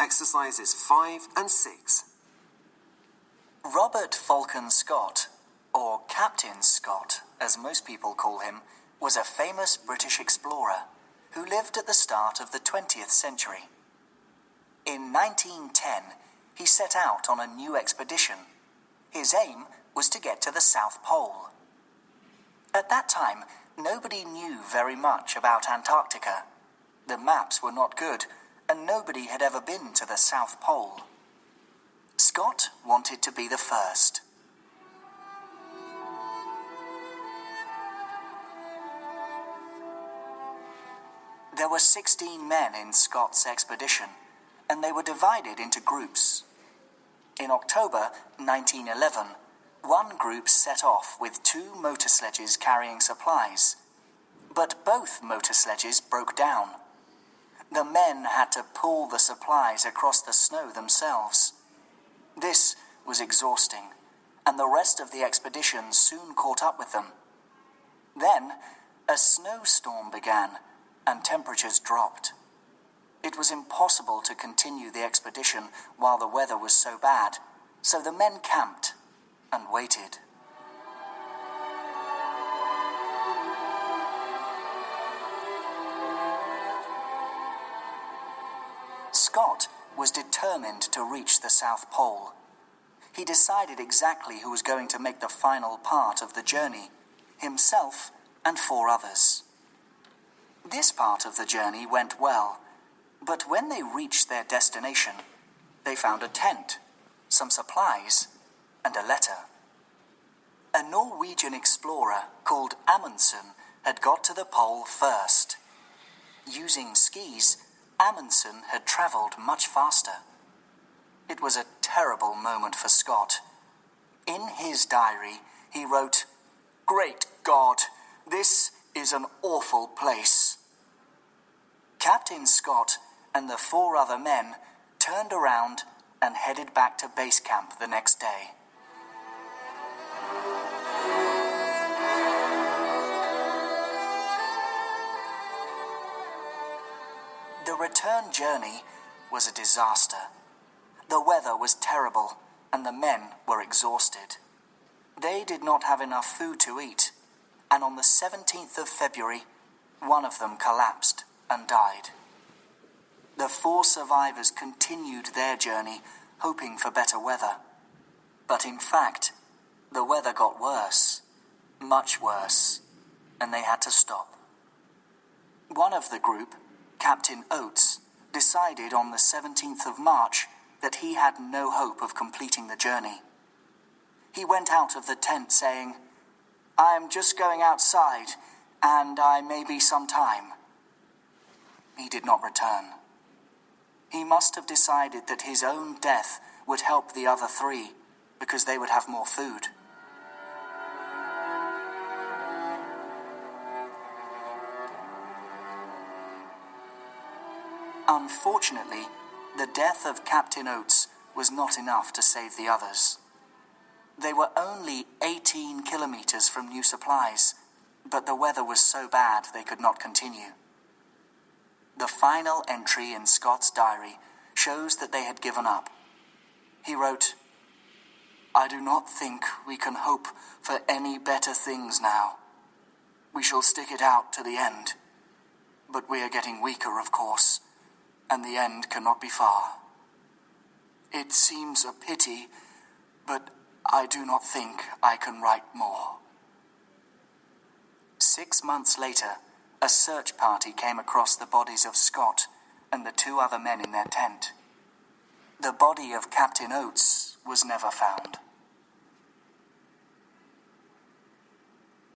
exercises 5 and 6. Robert Falcon Scott, or Captain Scott, as most people call him, was a famous British explorer who lived at the start of the 20th century. In 1910, he set out on a new expedition. His aim was to get to the South Pole. At that time, nobody knew very much about Antarctica. The maps were not good, and nobody had ever been to the South Pole. Scott wanted to be the first. There were 16 men in Scott's expedition, and they were divided into groups. In October 1911, one group set off with 2 motor sledges carrying supplies, but both motor sledges broke down. The men had to pull the supplies across the snow themselves. This was exhausting, and the rest of the expedition soon caught up with them. Then, a snowstorm began, and temperatures dropped. It was impossible to continue the expedition while the weather was so bad, so the men camped and waited. Scott was determined to reach the South Pole. He decided exactly who was going to make the final part of the journey, himself and 4 others. This part of the journey went well, but when they reached their destination, they found a tent, some supplies, and a letter. A Norwegian explorer called Amundsen had got to the pole first. Using skis, Amundsen had travelled much faster. It was a terrible moment for Scott. In his diary, he wrote, "Great God, this is an awful place." Captain Scott and the 4 other men turned around and headed back to base camp the next day. The return journey was a disaster. The weather was terrible, and the men were exhausted. They did not have enough food to eat, and on the 17th of February, one of them collapsed and died. The 4 survivors continued their journey, hoping for better weather. But in fact, the weather got worse, much worse, and they had to stop. One of the group, Captain Oates, decided on the 17th of March that he had no hope of completing the journey. He went out of the tent saying, "I am just going outside, and I may be some time." He did not return. He must have decided that his own death would help the other 3, because they would have more food. Unfortunately, the death of Captain Oates was not enough to save the others. They were only 18 kilometers from new supplies, but the weather was so bad they could not continue. The final entry in Scott's diary shows that they had given up. He wrote, "I do not think we can hope for any better things now. We shall stick it out to the end, but we are getting weaker, of course, and the end cannot be far. It seems a pity, but I do not think I can write more." 6 months later, a search party came across the bodies of Scott and the 2 other men in their tent. The body of Captain Oates was never found.